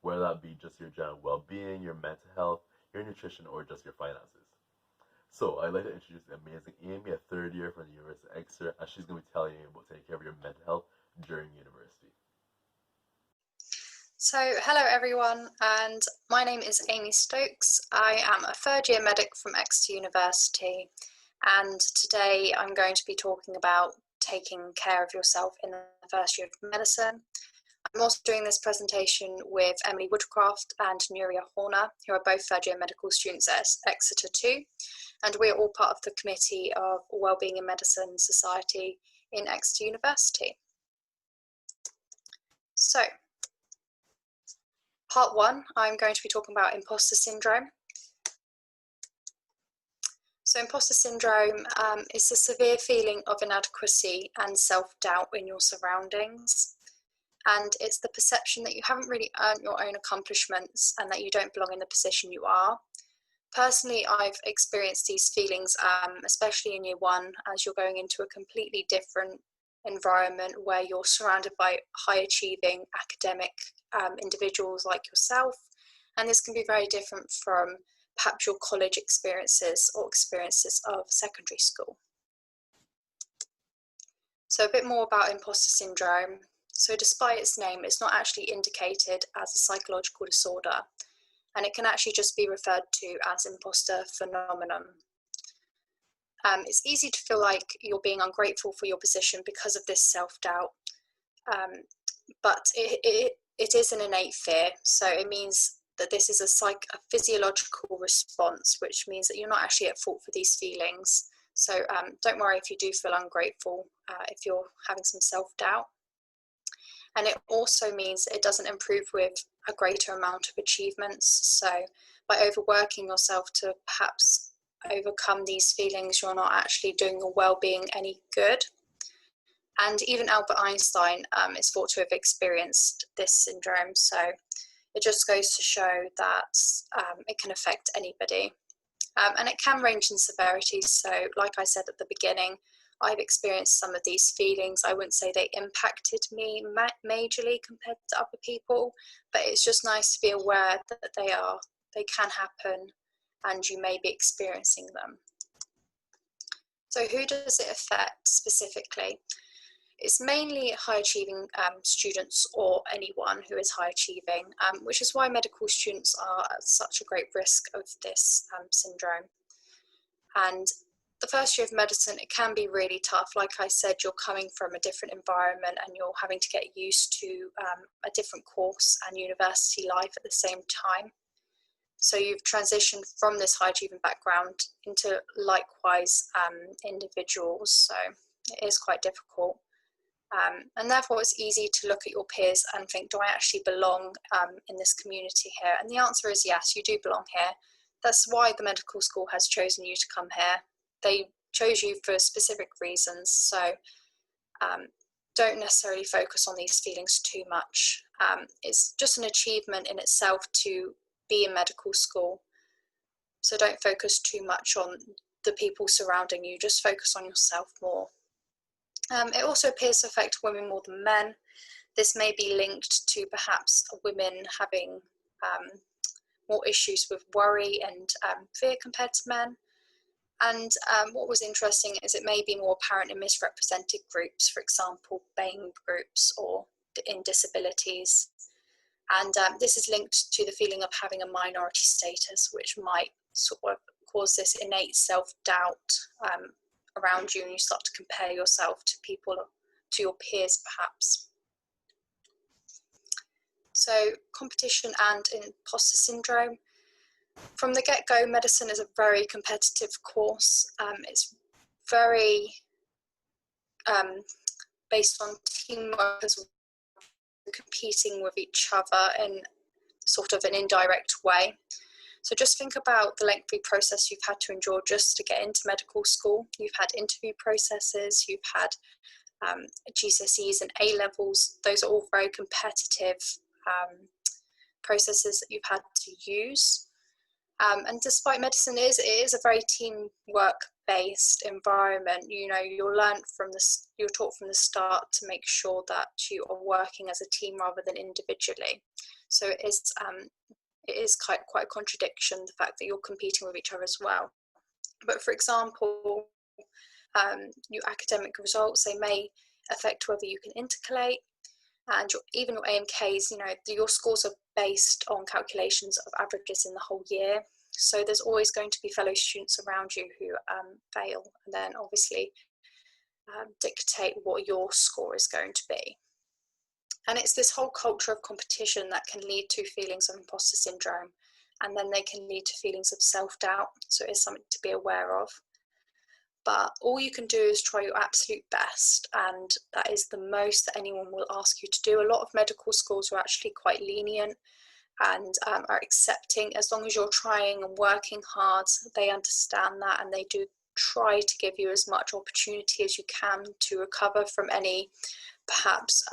whether that be just your general well-being, your mental health, your nutrition, or just your finances. So I'd like to introduce the amazing Amy, a third year from the University of Exeter, and she's going to be telling you about taking care of your mental health during university. So, hello everyone, and my name is Amy Stokes. I am a third year medic from Exeter University, and today I'm going to be talking about taking care of yourself in the first year of medicine. I'm also doing this presentation with Emily Woodcraft and Nuria Horner, who are both third year medical students at Exeter too, and we're all part of the Committee of Wellbeing in Medicine Society in Exeter University. So, part one, I'm going to be talking about imposter syndrome. So imposter syndrome is a severe feeling of inadequacy and self-doubt in your surroundings. And it's the perception that you haven't really earned your own accomplishments and that you don't belong in the position you are. Personally, I've experienced these feelings, especially in year one, as you're going into a completely different environment where you're surrounded by high-achieving academic individuals like yourself, and this can be very different from perhaps your college experiences or experiences of secondary school. So a bit more about imposter syndrome. So despite its name, it's not actually indicated as a psychological disorder, and it can actually just be referred to as imposter phenomenon. It's easy to feel like you're being ungrateful for your position because of this self-doubt, but it is an innate fear. So it means that this is a physiological response, which means that you're not actually at fault for these feelings. So don't worry if you do feel ungrateful, if you're having some self-doubt. And it also means that it doesn't improve with a greater amount of achievements. So by overworking yourself to perhaps overcome these feelings, you're not actually doing your well-being any good. And even Albert Einstein is thought to have experienced this syndrome. So it just goes to show that it can affect anybody. And it can range in severity. So like I said at the beginning, I've experienced some of these feelings. I wouldn't say they impacted me majorly compared to other people, but it's just nice to be aware that they can happen and you may be experiencing them. So who does it affect specifically? It's mainly high achieving students or anyone who is high achieving, which is why medical students are at such a great risk of this syndrome. And the first year of medicine, it can be really tough. Like I said, you're coming from a different environment and you're having to get used to a different course and university life at the same time. So you've transitioned from this high achieving background into likewise individuals. So it is quite difficult. And therefore it's easy to look at your peers and think, do I actually belong in this community here? And the answer is yes, you do belong here. That's why the medical school has chosen you to come here. They chose you for specific reasons, so don't necessarily focus on these feelings too much. It's just an achievement in itself to be in medical school, so don't focus too much on the people surrounding you, just focus on yourself more. It also appears to affect women more than men. This may be linked to perhaps women having more issues with worry and fear compared to men. And what was interesting is it may be more apparent in misrepresented groups, for example, BAME groups or in disabilities. And this is linked to the feeling of having a minority status, which might sort of cause this innate self-doubt around you, and you start to compare yourself to people, to your peers perhaps. So competition and imposter syndrome. From the get-go, medicine is a very competitive course. It's very based on teamwork as well, competing with each other in sort of an indirect way. So just think about the lengthy process you've had to endure just to get into medical school. You've had interview processes, you've had GCSEs and A-levels. Those are all very competitive processes that you've had to use. And despite medicine it is a very teamwork-based environment. You know, you're taught from the start to make sure that you are working as a team rather than individually. So it is quite a contradiction, the fact that you're competing with each other as well. But for example, your academic results, they may affect whether you can intercalate, and even your AMKs, your scores are based on calculations of averages in the whole year. So there's always going to be fellow students around you who fail, and then obviously dictate what your score is going to be. And it's this whole culture of competition that can lead to feelings of imposter syndrome, and then they can lead to feelings of self-doubt. So it is something to be aware of. But all you can do is try your absolute best, and that is the most that anyone will ask you to do. A lot of medical schools are actually quite lenient and are accepting. As long as you're trying and working hard, they understand that, and they do try to give you as much opportunity as you can to recover from any perhaps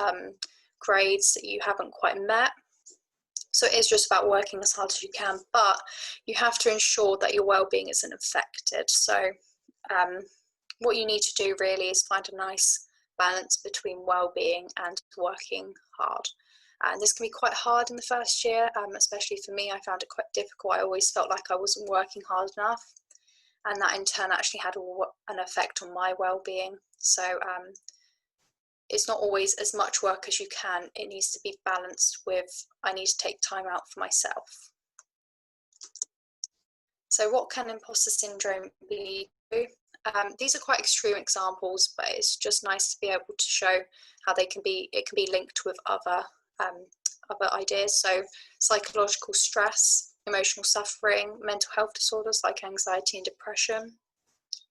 grades that you haven't quite met. So it is just about working as hard as you can, but you have to ensure that your well-being isn't affected. So what you need to do really is find a nice balance between well-being and working hard. And this can be quite hard in the first year, especially for me. I found it quite difficult. I always felt like I wasn't working hard enough, and that in turn actually had an effect on my well-being. So it's not always as much work as you can. It needs to be balanced with, I need to take time out for myself. So what can imposter syndrome lead to? These are quite extreme examples, but it's just nice to be able to show how it can be linked with other ideas. So psychological stress, emotional suffering, mental health disorders like anxiety and depression,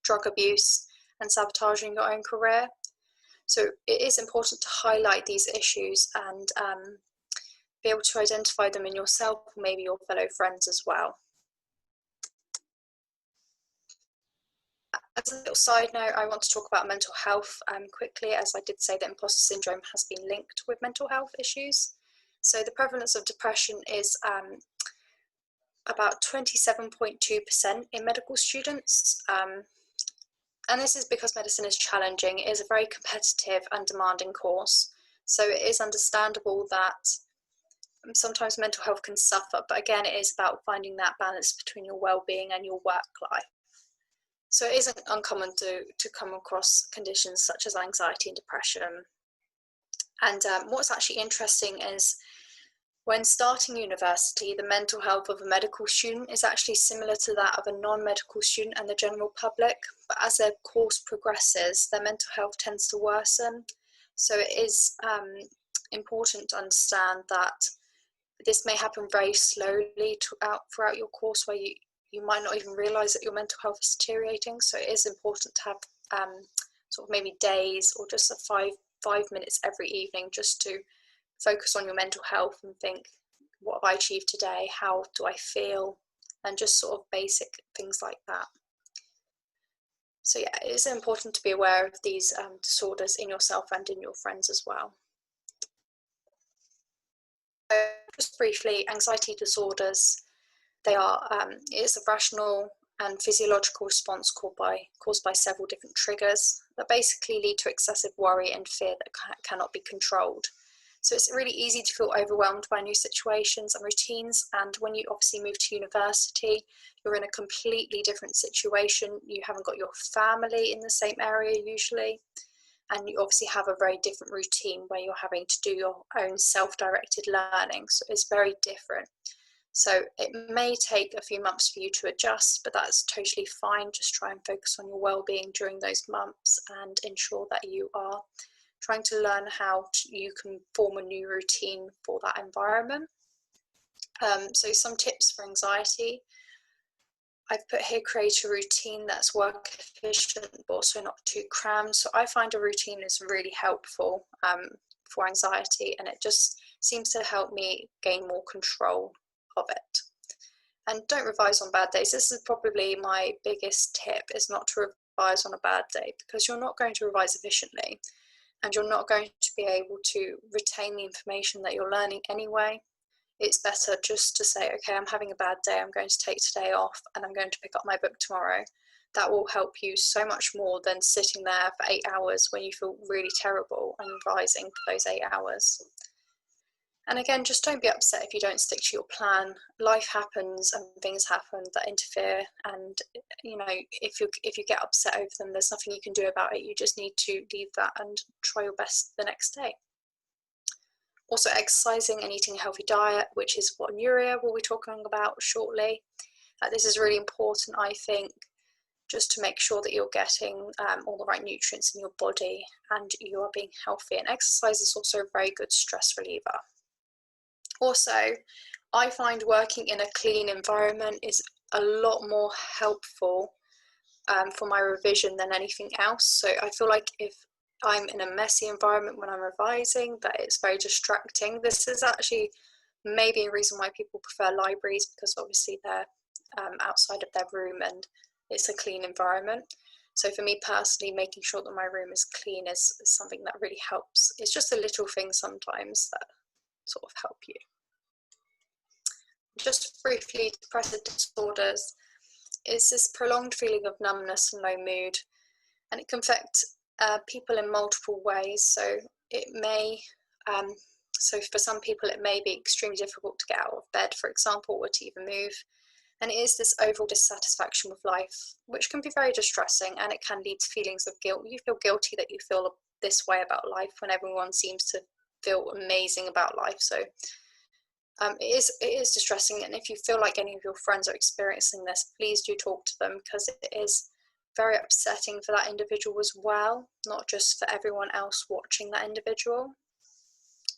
drug abuse, and sabotaging your own career. So it is important to highlight these issues and be able to identify them in yourself, or maybe your fellow friends as well. As a little side note, I want to talk about mental health quickly, as I did say that imposter syndrome has been linked with mental health issues. So the prevalence of depression is about 27.2% in medical students. And this is because medicine is challenging. It is a very competitive and demanding course. So it is understandable that sometimes mental health can suffer, but again, it is about finding that balance between your well-being and your work life. So it isn't uncommon to come across conditions such as anxiety and depression. And what's actually interesting is when starting university, the mental health of a medical student is actually similar to that of a non-medical student and the general public. But as their course progresses, their mental health tends to worsen. So it is important to understand that this may happen very slowly throughout your course, where you might not even realize that your mental health is deteriorating. So it is important to have sort of maybe days or just a five minutes every evening just to focus on your mental health and think, what have I achieved today? How do I feel? And just sort of basic things like that. So yeah, it is important to be aware of these disorders in yourself and in your friends as well. So just briefly, anxiety disorders, they are, it's a rational and physiological response caused by several different triggers that basically lead to excessive worry and fear that cannot be controlled. So it's really easy to feel overwhelmed by new situations and routines. And when you obviously move to university, you're in a completely different situation. You haven't got your family in the same area usually. And you obviously have a very different routine where you're having to do your own self-directed learning. So it's very different. So it may take a few months for you to adjust, but that's totally fine. Just try and focus on your well-being during those months and ensure that you are trying to learn how you can form a new routine for that environment. So some tips for anxiety. I've put here, create a routine that's work efficient but also not too crammed. So I find a routine is really helpful for anxiety, and it just seems to help me gain more control of it. And don't revise on bad days. This is probably my biggest tip, is not to revise on a bad day, because you're not going to revise efficiently and you're not going to be able to retain the information that you're learning anyway. It's better just to say, okay, I'm having a bad day, I'm going to take today off and I'm going to pick up my book tomorrow. That will help you so much more than sitting there for 8 hours when you feel really terrible and revising for those 8 hours. And again, just don't be upset if you don't stick to your plan. Life happens and things happen that interfere, and if you get upset over them, there's nothing you can do about it. You just need to leave that and try your best the next day. Also, exercising and eating a healthy diet, which is what Nuria will be talking about shortly. This is really important, I think, just to make sure that you're getting all the right nutrients in your body and you are being healthy. And exercise is also a very good stress reliever. Also, I find working in a clean environment is a lot more helpful for my revision than anything else. So I feel like if I'm in a messy environment when I'm revising, that it's very distracting. This is actually maybe a reason why people prefer libraries, because obviously they're outside of their room and it's a clean environment. So for me personally, making sure that my room is clean is something that really helps. It's just a little thing sometimes that sort of help you. Just briefly, depressive disorders is this prolonged feeling of numbness and low mood, and it can affect people in multiple ways. So it may, so for some people it may be extremely difficult to get out of bed, for example, or to even move. And it is this overall dissatisfaction with life, which can be very distressing, and it can lead to feelings of guilt. You feel guilty that you feel this way about life when everyone seems to feel amazing about life. So it is distressing, and if you feel like any of your friends are experiencing this, please do talk to them, because it is very upsetting for that individual as well, not just for everyone else watching that individual.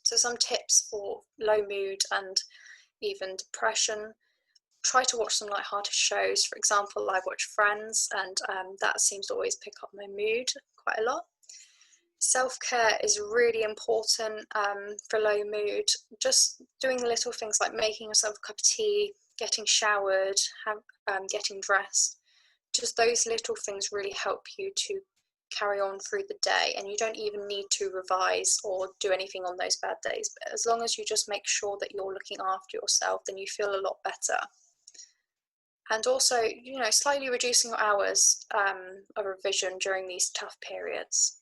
So some tips for low mood and even depression: try to watch some light-hearted shows. For example, I watch Friends, and that seems to always pick up my mood quite a lot. Self-care is really important for low mood. Just doing the little things like making yourself a cup of tea, getting showered, getting dressed. Just those little things really help you to carry on through the day, and you don't even need to revise or do anything on those bad days. But as long as you just make sure that you're looking after yourself, then you feel a lot better. And also, slightly reducing your hours of revision during these tough periods.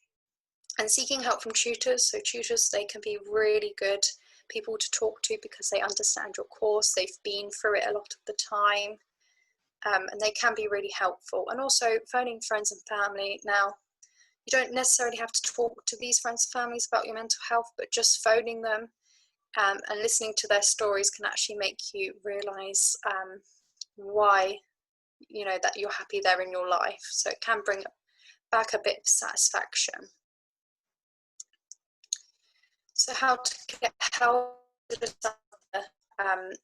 And seeking help from tutors. So tutors, they can be really good people to talk to because they understand your course, they've been through it a lot of the time, and they can be really helpful. And also phoning friends and family. Now, you don't necessarily have to talk to these friends and families about your mental health, but just phoning them and listening to their stories can actually make you realise why, that you're happy they're in your life. So it can bring back a bit of satisfaction. So how to get help?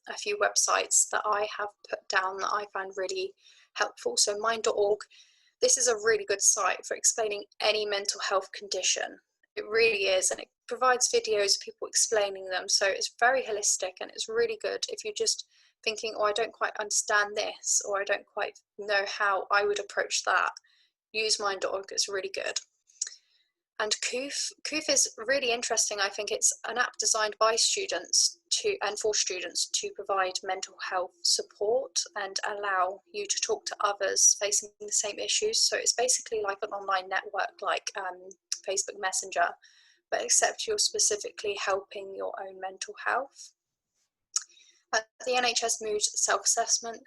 A few websites that I have put down that I find really helpful. So mind.org, this is a really good site for explaining any mental health condition. It really is, and it provides videos of people explaining them. So it's very holistic, and it's really good if you're just thinking, oh, I don't quite understand this, or I don't quite know how I would approach that. Use mind.org, it's really good. And Koof is really interesting. I think it's an app designed by students and for students to provide mental health support and allow you to talk to others facing the same issues. So it's basically like an online network, like Facebook Messenger, but except you're specifically helping your own mental health. The NHS Mood self-assessment.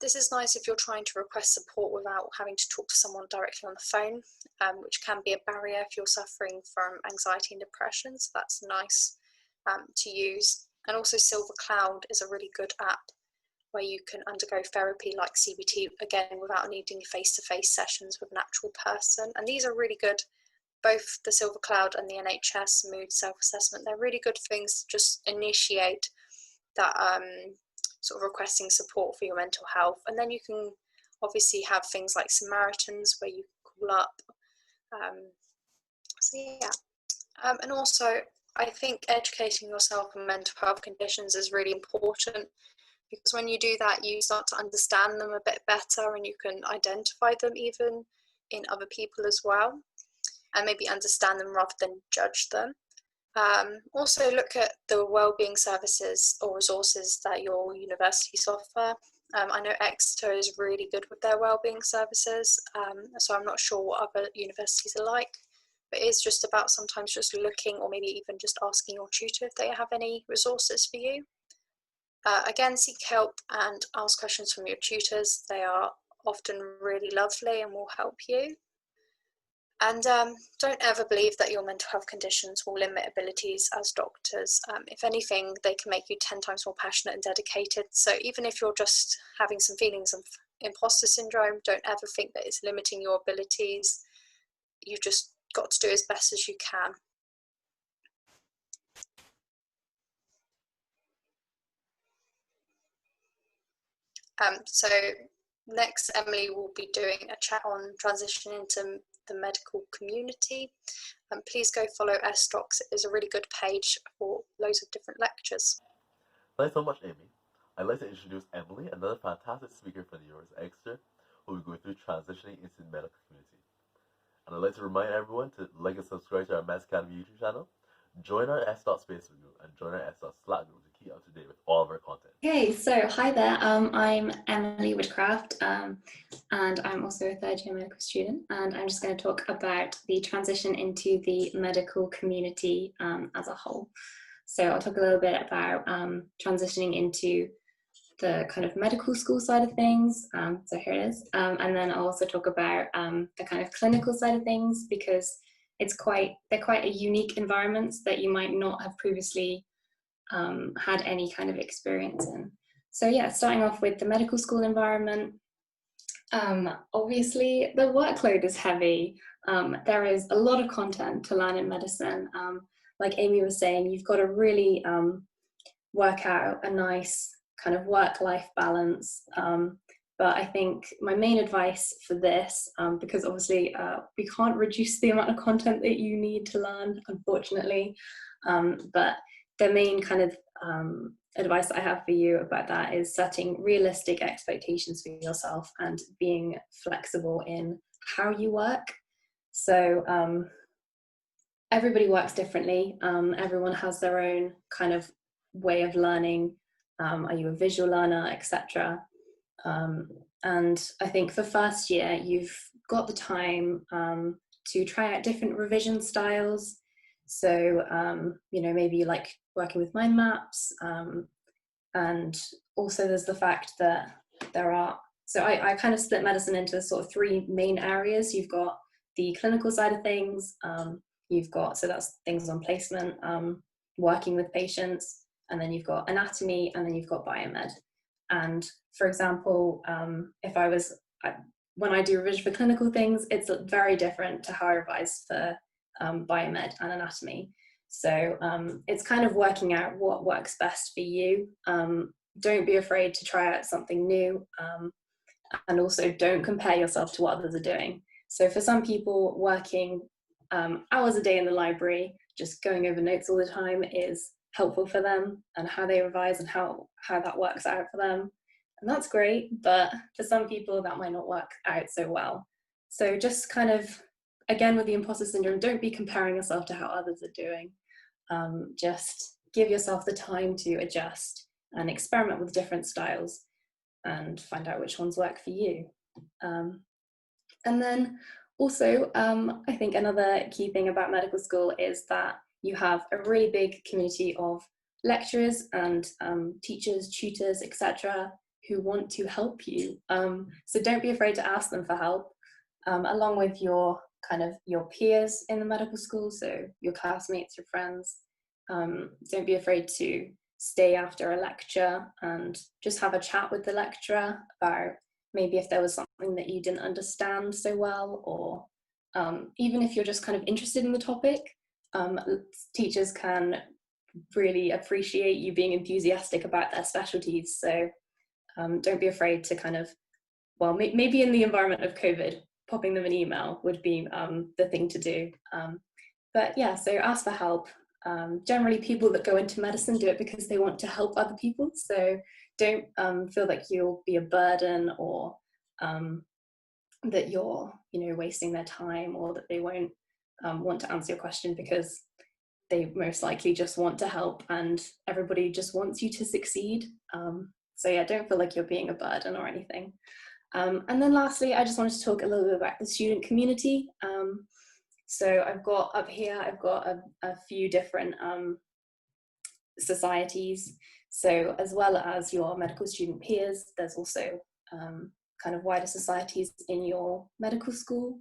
This is nice if you're trying to request support without having to talk to someone directly on the phone, which can be a barrier if you're suffering from anxiety and depression. So that's nice to use. And also Silver Cloud is a really good app where you can undergo therapy like CBT, again, without needing face-to-face sessions with an actual person. And these are really good, both the Silver Cloud and the NHS Mood self-assessment. They're really good things to just initiate that sort of requesting support for your mental health. And then you can obviously have things like Samaritans where you call up. And also I think educating yourself on mental health conditions is really important, because when you do that, you start to understand them a bit better, and you can identify them even in other people as well, and maybe understand them rather than judge them. Also look at the wellbeing services or resources that your universities offer. I know Exeter is really good with their wellbeing services, so I'm not sure what other universities are like, but it's just about sometimes just looking, or maybe even just asking your tutor if they have any resources for you. Again, seek help and ask questions from your tutors. They are often really lovely and will help you. And don't ever believe that your mental health conditions will limit abilities as doctors. If anything, they can make you 10 times more passionate and dedicated. So even if you're just having some feelings of imposter syndrome, don't ever think that it's limiting your abilities. You've just got to do as best as you can. So next, Emily will be doing a chat on transitioning into the medical community. Please go follow SDocs. It is a really good page for loads of different lectures. Thanks so much, Amy. I'd like to introduce Emily, another fantastic speaker from the University of Exeter, who will be going through transitioning into the medical community. And I'd like to remind everyone to like and subscribe to our Mass Academy YouTube channel, join our SDocs Facebook group, and join our SDocs Slack group to keep up to date with all of our content. Okay, so hi there, I'm Emily Woodcraft, and I'm also a third year medical student, and I'm just going to talk about the transition into the medical community as a whole. So I'll talk a little bit about transitioning into the kind of medical school side of things, so here it is, and then I'll also talk about the kind of clinical side of things, because they're quite a unique environments that you might not have previously had any kind of experience in. So yeah, starting off with the medical school environment, obviously the workload is heavy. There is a lot of content to learn in medicine. Like Amy was saying, you've got to really work out a nice kind of work-life balance. But I think my main advice for this, because obviously we can't reduce the amount of content that you need to learn, unfortunately, but the main kind of advice I have for you about that is setting realistic expectations for yourself and being flexible in how you work. So everybody works differently. Everyone has their own kind of way of learning. Are you a visual learner, etc. And I think for first year, you've got the time to try out different revision styles. So, maybe you like working with mind maps. And also there's the fact that I kind of split medicine into sort of three main areas. You've got the clinical side of things, so that's things on placement, working with patients, and then you've got anatomy, and then you've got biomed. And for example, when I do revision for clinical things, it's very different to how I revise for biomed and anatomy. So it's kind of working out what works best for you. Don't be afraid to try out something new, and also don't compare yourself to what others are doing. So for some people, working hours a day in the library, just going over notes all the time is helpful for them, and how they revise and how that works out for them. And that's great, but for some people that might not work out so well. So just kind of, again, with the imposter syndrome, don't be comparing yourself to how others are doing. Just give yourself the time to adjust and experiment with different styles and find out which ones work for you. And then also, I think another key thing about medical school is that you have a really big community of lecturers and teachers, tutors, etc., who want to help you. So don't be afraid to ask them for help, along with your peers in the medical school, so your classmates, your friends. Don't be afraid to stay after a lecture and just have a chat with the lecturer about maybe if there was something that you didn't understand so well, or even if you're just kind of interested in the topic. Teachers can really appreciate you being enthusiastic about their specialties. So don't be afraid to maybe in the environment of COVID, popping them an email would be the thing to do. But yeah, so ask for help. Generally, people that go into medicine do it because they want to help other people. So don't feel like you'll be a burden, or that you're wasting their time, or that they won't want to answer your question, because they most likely just want to help, and everybody just wants you to succeed. So yeah, don't feel like you're being a burden or anything. And then lastly, I just wanted to talk a little bit about the student community. So I've got up here, I've got a few different societies. So as well as your medical student peers, there's also kind of wider societies in your medical school.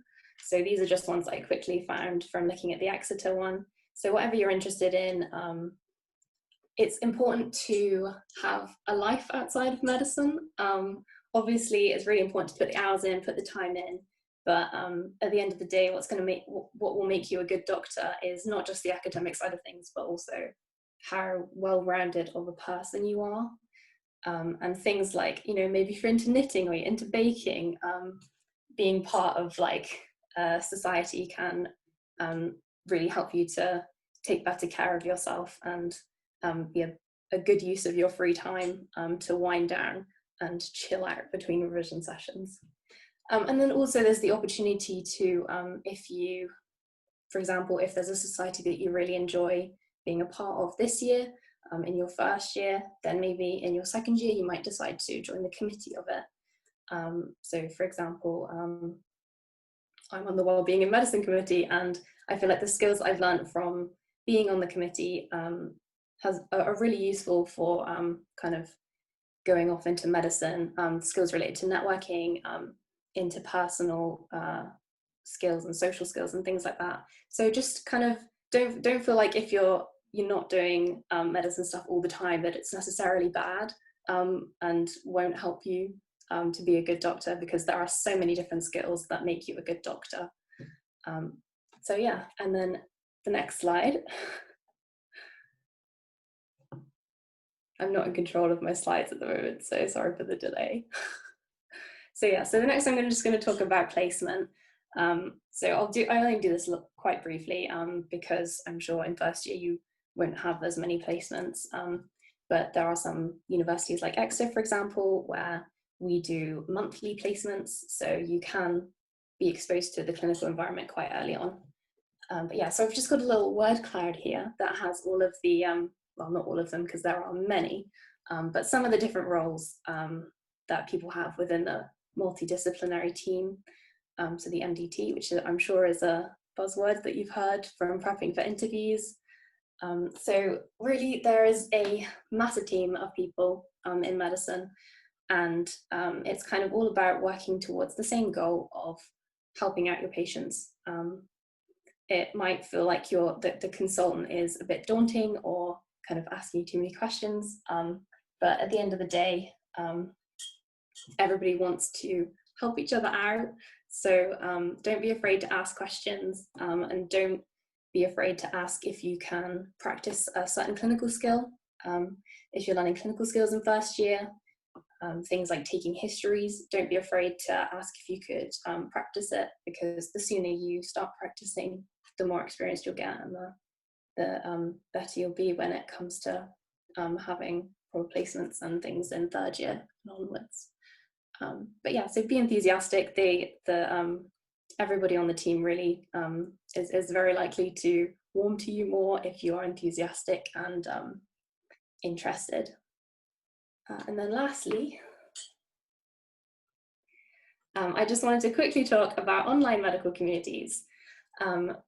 So these are just ones I quickly found from looking at the Exeter one. So whatever you're interested in, it's important to have a life outside of medicine. Obviously, it's really important to put the hours in, put the time in, but at the end of the day, what will make you a good doctor is not just the academic side of things, but also how well-rounded of a person you are. And things like, you know, maybe if you're into knitting or you're into baking, being part of like society can really help you to take better care of yourself and be a good use of your free time to wind down and chill out between revision sessions. And then also there's the opportunity to, if you, for example, if there's a society that you really enjoy being a part of this year, in your first year, then maybe in your second year, you might decide to join the committee of it. So for example, I'm on the Wellbeing in Medicine committee, and I feel like the skills I've learned from being on the committee are really useful for kind of going off into medicine, skills related to networking, interpersonal skills and social skills and things like that. So just kind of don't feel like if you're not doing medicine stuff all the time that it's necessarily bad and won't help you to be a good doctor, because there are so many different skills that make you a good doctor. So yeah, and then the next slide. I'm not in control of my slides at the moment, so sorry for the delay. So yeah, so the next I'm just going to talk about placement. So I only do this quite briefly because I'm sure in first year you won't have as many placements, but there are some universities like Exeter, for example, where we do monthly placements, so you can be exposed to the clinical environment quite early on. But yeah, so I've just got a little word cloud here that has all of the, well, not all of them because there are many, but some of the different roles that people have within the multidisciplinary team. So the MDT, which I'm sure is a buzzword that you've heard from prepping for interviews. So really there is a massive team of people in medicine, and it's kind of all about working towards the same goal of helping out your patients. It might feel like the consultant is a bit daunting or kind of asking you too many questions, but at the end of the day, everybody wants to help each other out. So don't be afraid to ask questions, and don't be afraid to ask if you can practice a certain clinical skill. If you're learning clinical skills in first year, things like taking histories, don't be afraid to ask if you could practice it, because the sooner you start practicing, the more experience you'll get, and the better you'll be when it comes to having proper placements and things in third year and onwards. But yeah, so be enthusiastic. Everybody on the team really is very likely to warm to you more if you are enthusiastic and interested. And then lastly, I just wanted to quickly talk about online medical communities.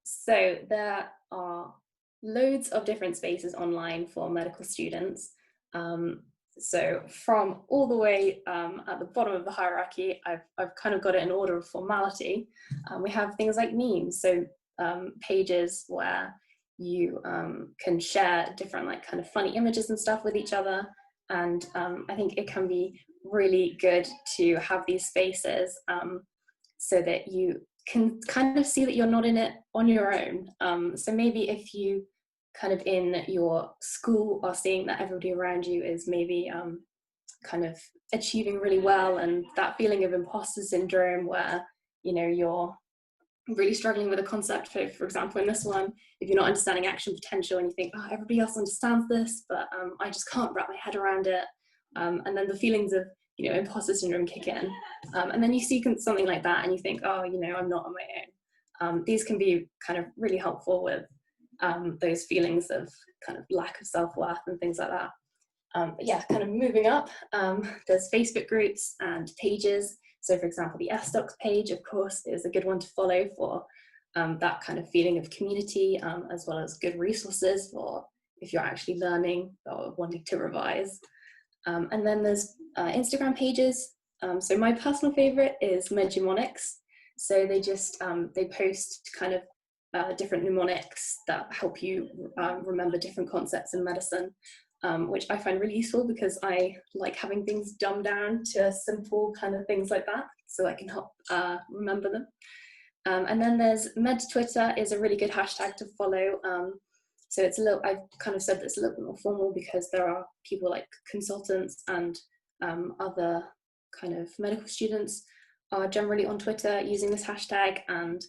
So there are loads of different spaces online for medical students. So from all the way at the bottom of the hierarchy, I've kind of got it in order of formality. We have things like memes, so pages where you can share different like kind of funny images and stuff with each other. And I think it can be really good to have these spaces so that you can kind of see that you're not in it on your own. So maybe if you kind of in your school are seeing that everybody around you is maybe kind of achieving really well, and that feeling of imposter syndrome where, you know, you're really struggling with a concept, for example in this one, if you're not understanding action potential and you think, oh, everybody else understands this, but I just can't wrap my head around it, and then the feelings of, you know, imposter syndrome kick in, and then you see something like that and you think, oh, you know, I'm not on my own. These can be kind of really helpful with those feelings of kind of lack of self-worth and things like that. But yeah, kind of moving up, there's Facebook groups and pages. So for example, the SDocs page, of course, is a good one to follow for that kind of feeling of community, as well as good resources for if you're actually learning or wanting to revise. And then there's Instagram pages. So my personal favorite is Medgemonics. So they post kind of different mnemonics that help you remember different concepts in medicine, which I find really useful because I like having things dumbed down to simple kind of things like that, so I can help remember them. And then there's Med Twitter is a really good hashtag to follow. So it's I've kind of said that it's a little bit more formal because there are people like consultants and other kind of medical students are generally on Twitter using this hashtag, and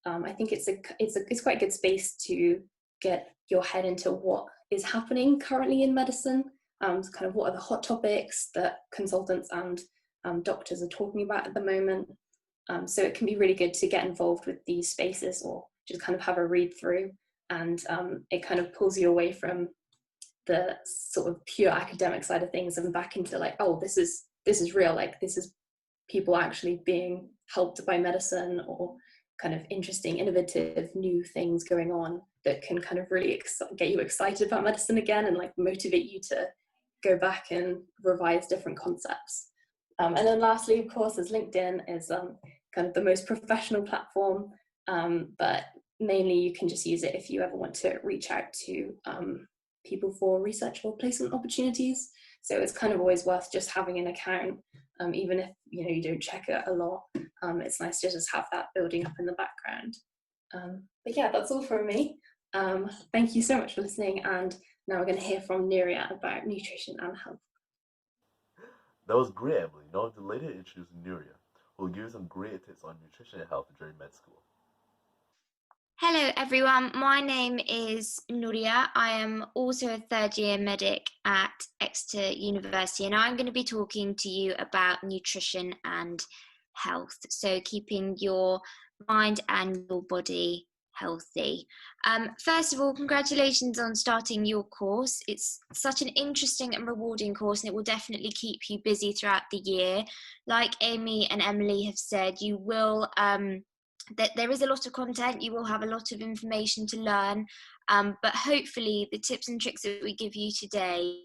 I think it's quite a good space to get your head into what is happening currently in medicine, kind of what are the hot topics that consultants and doctors are talking about at the moment. So it can be really good to get involved with these spaces or just kind of have a read through, and it kind of pulls you away from the sort of pure academic side of things and back into like, oh, this is real, like this is people actually being helped by medicine, or kind of interesting, innovative, new things going on that can kind of really get you excited about medicine again and like motivate you to go back and revise different concepts. And then lastly, of course, is LinkedIn is kind of the most professional platform, but mainly you can just use it if you ever want to reach out to people for research or placement opportunities. So it's kind of always worth just having an account, even if you don't check it a lot. It's nice to just have that building up in the background. But yeah, that's all from me. Thank you so much for listening, and now we're going to hear from Nuria about nutrition and health. That was great, Emily. Now I'm delighted to introduce Nuria, who will give you some great tips on nutrition and health during med school. Hello everyone, my name is Nuria. I am also a third year medic at Exeter University, and I'm going to be talking to you about nutrition and health. So keeping your mind and your body healthy. First of all, congratulations on starting your course. It's such an interesting and rewarding course, and it will definitely keep you busy throughout the year. Like Amy and Emily have said, you will that there is a lot of content, you will have a lot of information to learn, but hopefully the tips and tricks that we give you today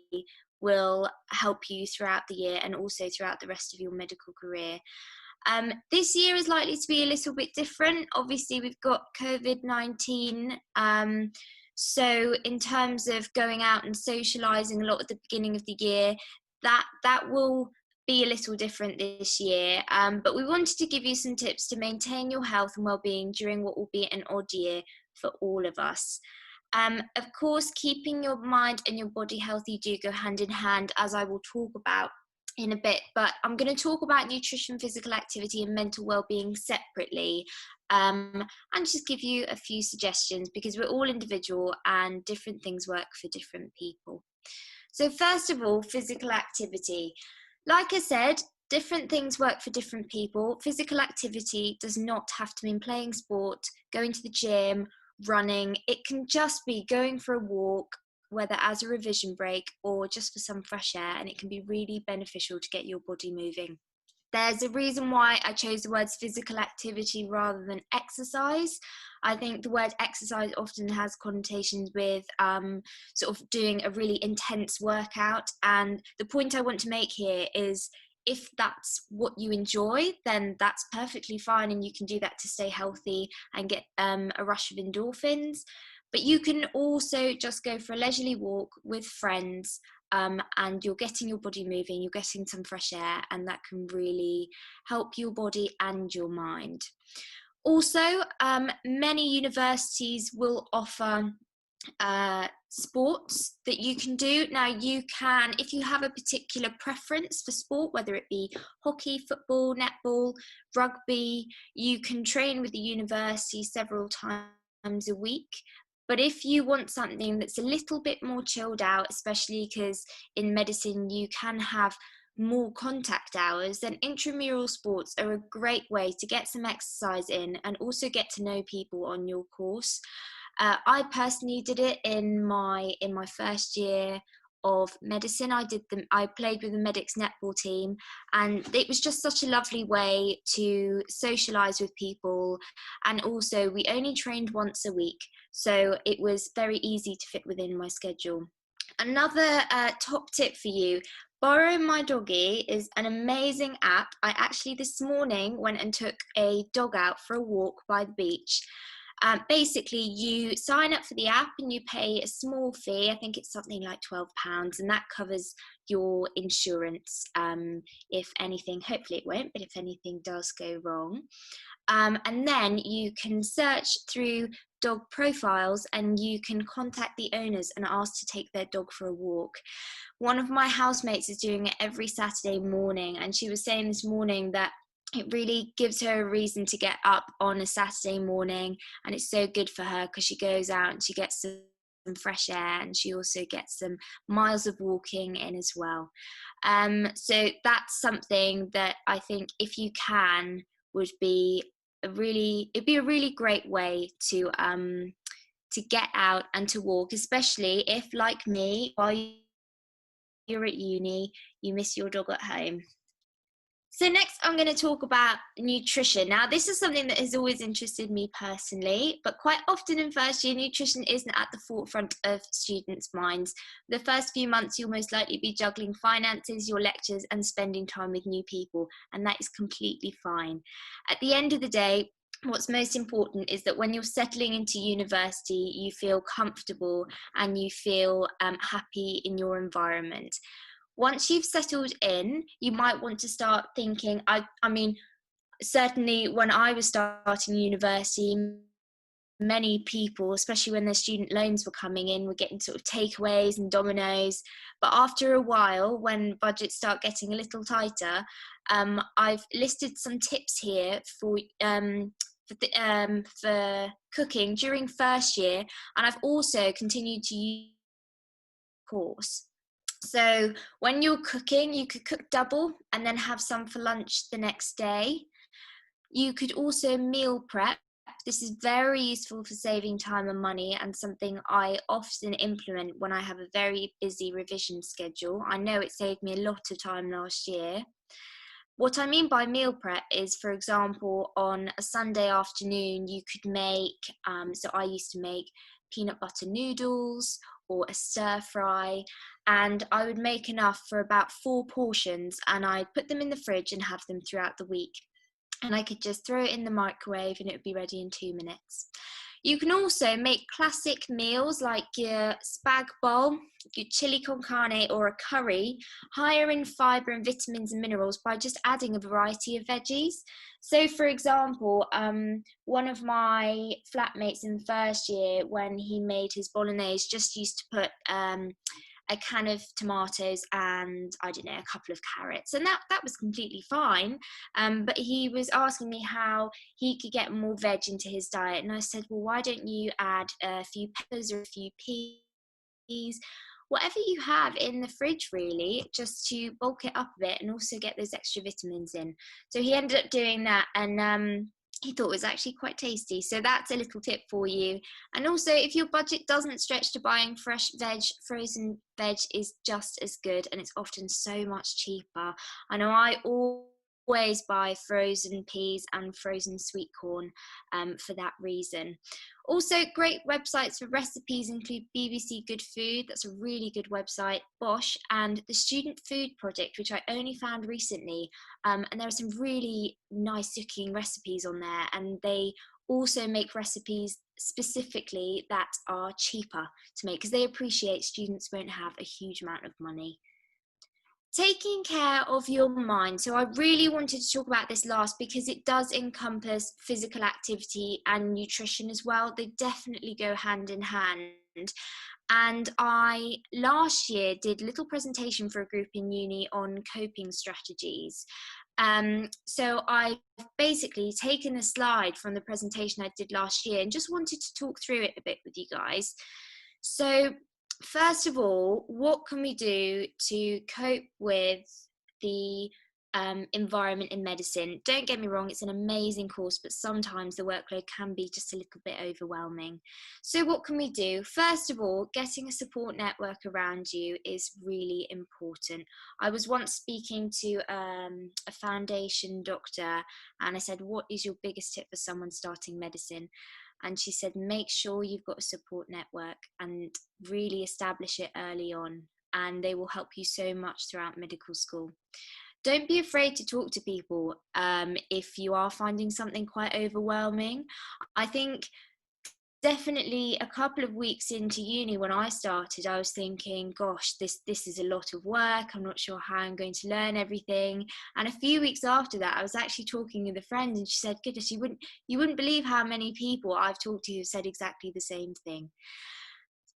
will help you throughout the year and also throughout the rest of your medical career. This year is likely to be a little bit different. Obviously, we've got COVID-19, so in terms of going out and socialising a lot at the beginning of the year, that will be a little different this year, but we wanted to give you some tips to maintain your health and well-being during what will be an odd year for all of us. Of course, keeping your mind and your body healthy do go hand in hand, as I will talk about in a bit, but I'm going to talk about nutrition, physical activity and mental well-being separately, and just give you a few suggestions because we're all individual and different things work for different people. So first of all, physical activity. Like I said, different things work for different people. Physical activity does not have to mean playing sport, going to the gym, running. It can just be going for a walk, whether as a revision break or just for some fresh air, and it can be really beneficial to get your body moving. There's a reason why I chose the words physical activity rather than exercise. I think the word exercise often has connotations with sort of doing a really intense workout. And the point I want to make here is if that's what you enjoy, then that's perfectly fine. And you can do that to stay healthy and get a rush of endorphins. But you can also just go for a leisurely walk with friends, and you're getting your body moving, you're getting some fresh air, and that can really help your body and your mind. Also, many universities will offer sports that you can do. Now you can, if you have a particular preference for sport, whether it be hockey, football, netball, rugby, you can train with the university several times a week. But if you want something that's a little bit more chilled out, especially because in medicine you can have more contact hours, then intramural sports are a great way to get some exercise in and also get to know people on your course. I personally did it in my first year of medicine. I played with the medics netball team, and it was just such a lovely way to socialize with people. And also we only trained once a week, so it was very easy to fit within my schedule. Another top tip for you: Borrow My Doggy is an amazing app. I actually this morning went and took a dog out for a walk by the beach. Basically, you sign up for the app and you pay a small fee. I think it's something like £12, and that covers your insurance if anything, hopefully it won't, but if anything does go wrong. And then you can search through dog profiles and you can contact the owners and ask to take their dog for a walk. One of my housemates is doing it every Saturday morning, and she was saying this morning that it really gives her a reason to get up on a Saturday morning, and it's so good for her because she goes out and she gets some fresh air, and she also gets some miles of walking in as well. So that's something that I think, if you can, would be it'd be a really great way to get out and to walk, especially if, like me, while you're at uni, you miss your dog at home. So next I'm going to talk about nutrition. Now, this is something that has always interested me personally, but quite often in first year, nutrition isn't at the forefront of students' minds. The first few months, you'll most likely be juggling finances, your lectures, and spending time with new people, and that is completely fine. At the end of the day, what's most important is that when you're settling into university, you feel comfortable and you feel happy in your environment. Once you've settled in, you might want to start thinking, I mean, certainly when I was starting university, many people, especially when their student loans were coming in, were getting sort of takeaways and Dominoes. But after a while, when budgets start getting a little tighter, I've listed some tips here for cooking during first year, and I've also continued to use the course. So when you're cooking, you could cook double and then have some for lunch the next day. You could also meal prep. This is very useful for saving time and money, and something I often implement when I have a very busy revision schedule. I know it saved me a lot of time last year. What I mean by meal prep is, for example, on a Sunday afternoon, you could make, so I used to make peanut butter noodles or a stir fry, and I would make enough for about 4 portions, and I'd put them in the fridge and have them throughout the week. And I could just throw it in the microwave and it would be ready in 2 minutes. You can also make classic meals like your spag bowl, your chili con carne, or a curry, higher in fibre and vitamins and minerals by just adding a variety of veggies. So, for example, one of my flatmates in first year, when he made his bolognese, just used to put a can of tomatoes and, I don't know, a couple of carrots, and that was completely fine. But he was asking me how he could get more veg into his diet, and I said, well, why don't you add a few peppers or a few peas, whatever you have in the fridge, really, just to bulk it up a bit and also get those extra vitamins in. So he ended up doing that, and he thought it was actually quite tasty. So that's a little tip for you. And also, if your budget doesn't stretch to buying fresh veg, frozen veg is just as good, and it's often so much cheaper. I know I always buy frozen peas and frozen sweet corn for that reason. Also, great websites for recipes include BBC Good Food, that's a really good website, Bosch, and the Student Food Project, which I only found recently. And there are some really nice cooking recipes on there, and they also make recipes specifically that are cheaper to make, because they appreciate students won't have a huge amount of money. Taking care of your mind. So I really wanted to talk about this last because it does encompass physical activity and nutrition as well. They definitely go hand in hand. And I last year did a little presentation for a group in uni on coping strategies. So I've basically taken a slide from the presentation I did last year and just wanted to talk through it a bit with you guys. So first of all, what can we do to cope with the environment in medicine. Don't get me wrong, it's an amazing course, but sometimes the workload can be just a little bit overwhelming. So what can we do? First of all, getting a support network around you is really important. I was once speaking to a foundation doctor, and I said, what is your biggest tip for someone starting medicine? And she said, make sure you've got a support network and really establish it early on, and they will help you so much throughout medical school. Don't be afraid to talk to people if you are finding something quite overwhelming. I think definitely a couple of weeks into uni when I started, I was thinking, gosh, this is a lot of work. I'm not sure how I'm going to learn everything. And a few weeks after that, I was actually talking with a friend, and she said, goodness, you wouldn't believe how many people I've talked to who said exactly the same thing.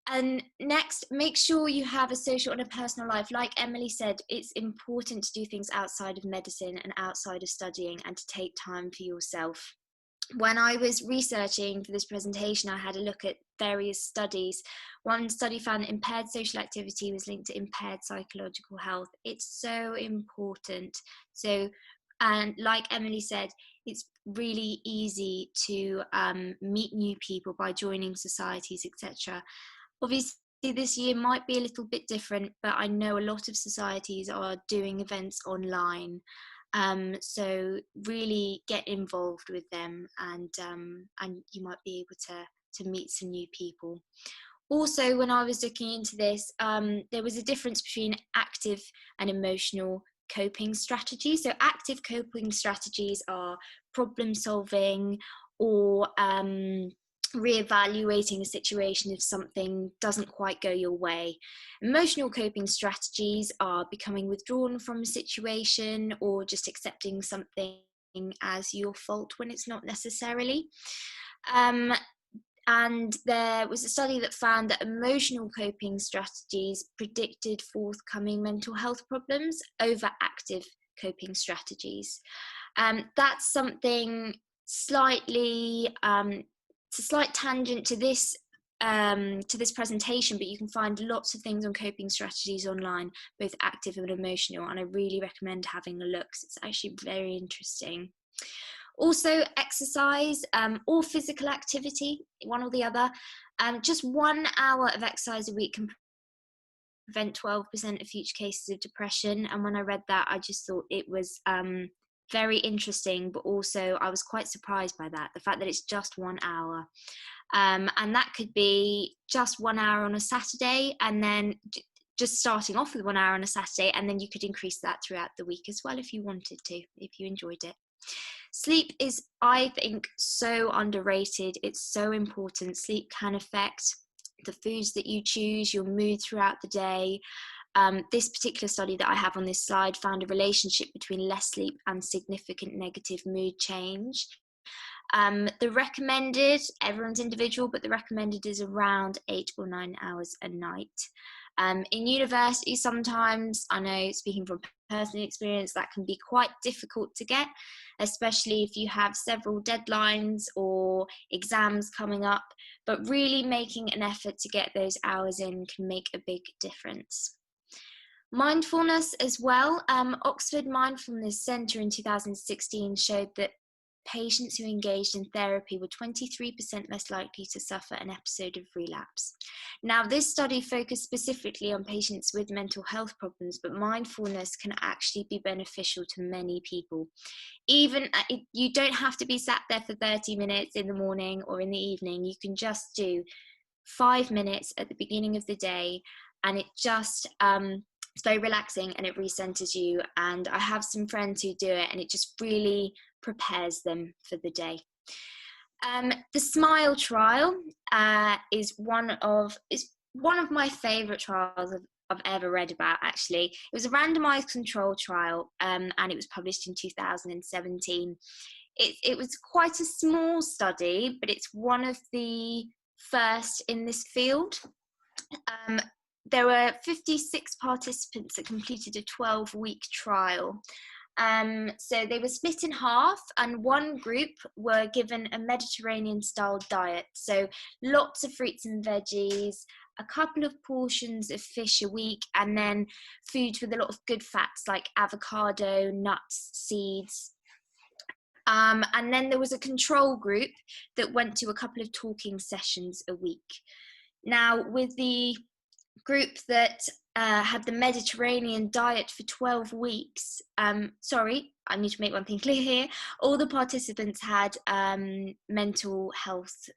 And next, make sure you have a social and a personal life. Like Emily said, it's important to do things outside of medicine and outside of studying, and to take time for yourself. When I was researching for this presentation, I had a look at various studies. One study found that impaired social activity was linked to impaired psychological health. It's so important. So, and like Emily said, it's really easy to meet new people by joining societies, etc. Obviously, this year might be a little bit different, but I know a lot of societies are doing events online. So really get involved with them, and you might be able to meet some new people. Also, when I was looking into this, there was a difference between active and emotional coping strategies. So active coping strategies are problem solving, or reevaluating a situation if something doesn't quite go your way. Emotional coping strategies are becoming withdrawn from a situation, or just accepting something as your fault when it's not necessarily. And there was a study that found that emotional coping strategies predicted forthcoming mental health problems over active coping strategies. That's something slightly it's a slight tangent to this presentation, but you can find lots of things on coping strategies online, both active and emotional, and I really recommend having a look, because it's actually very interesting. Also, exercise or physical activity, one or the other. Just 1 hour of exercise a week can prevent 12% of future cases of depression. And when I read that, I just thought it was very interesting, but also I was quite surprised by that, the fact that it's just 1 hour. And that could be just 1 hour on a Saturday, and then just starting off with 1 hour on a Saturday, and then you could increase that throughout the week as well if you wanted to, if you enjoyed it. Sleep is, I think, so underrated. It's so important. Sleep can affect the foods that you choose, your mood throughout the day. This particular study that I have on this slide found a relationship between less sleep and significant negative mood change. The recommended, everyone's individual, but the recommended is around 8 or 9 hours a night. In university, sometimes, I know, speaking from personal experience, that can be quite difficult to get, especially if you have several deadlines or exams coming up, but really making an effort to get those hours in can make a big difference. Mindfulness as well. Oxford Mindfulness Centre in 2016 showed that patients who engaged in therapy were 23% less likely to suffer an episode of relapse. Now, this study focused specifically on patients with mental health problems, but mindfulness can actually be beneficial to many people. Even you don't have to be sat there for 30 minutes in the morning or in the evening. You can just do 5 minutes at the beginning of the day, and it just it's very relaxing and it recenters you. And I have some friends who do it, and it just really prepares them for the day. The SMILE trial is one of my favourite trials I've ever read about, actually. It was a randomised control trial, and it was published in 2017. It was quite a small study, but it's one of the first in this field. There were 56 participants that completed a 12-week trial. So they were split in half, and one group were given a Mediterranean style diet. So lots of fruits and veggies, a couple of portions of fish a week, and then foods with a lot of good fats like avocado, nuts, seeds. And then there was a control group that went to a couple of talking sessions a week. Now, with the group that had the Mediterranean diet for 12 weeks, sorry, I need to make one thing clear here. All the participants had mental health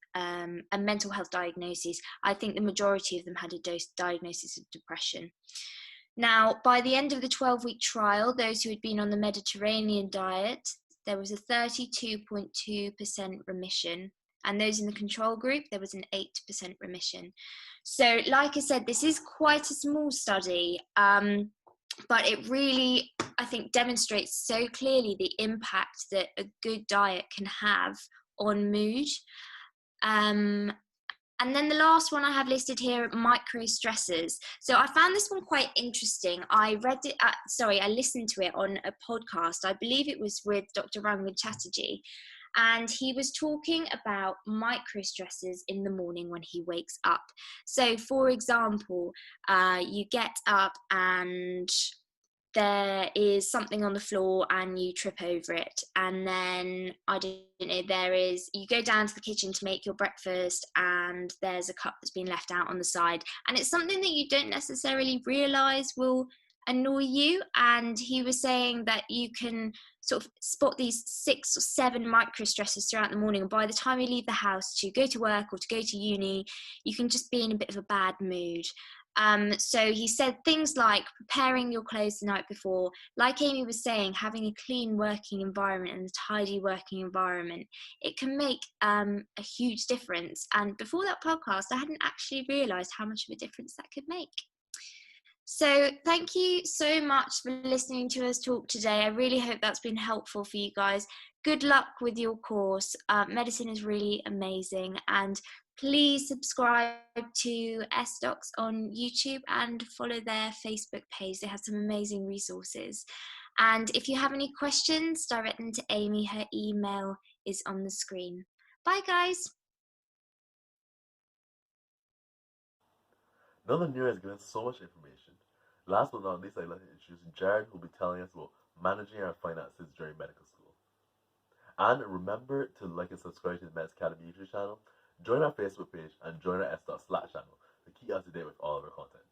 diagnoses. I think the majority of them had a diagnosis of depression. Now, by the end of the 12-week trial, those who had been on the Mediterranean diet, there was a 32.2% remission. And those in the control group, there was an 8% remission. So, like I said, this is quite a small study, but it really, I think, demonstrates so clearly the impact that a good diet can have on mood. And then the last one I have listed here, micro stressors. So I found this one quite interesting. I listened to it on a podcast. I believe it was with Dr. Rangan Chatterjee. And he was talking about micro stressors in the morning when he wakes up. So for example, you get up and there is something on the floor and you trip over it, and then I don't know, you go down to the kitchen to make your breakfast and there's a cup that's been left out on the side, and it's something that you don't necessarily realize will annoy you. And he was saying that you can sort of spot these 6 or 7 micro stresses throughout the morning, and by the time you leave the house to go to work or to go to uni, you can just be in a bit of a bad mood. So he said things like preparing your clothes the night before, like Amy was saying, having a clean working environment and a tidy working environment. It can make a huge difference. And before that podcast, I hadn't actually realised how much of a difference that could make. So thank you so much for listening to us talk today. I really hope that's been helpful for you guys. Good luck with your course. Medicine is really amazing, and please subscribe to SDocs on YouTube and follow their Facebook page. They have some amazing resources. And if you have any questions, direct them to Amy. Her email is on the screen. Bye, guys. Now that Nura has given us so much information, last but not least, I'd like to introduce Jared, who will be telling us about managing our finances during medical school. And remember to like and subscribe to the Meds Academy YouTube channel, join our Facebook page, and join our SDoc Slack channel to keep up to date with all of our content.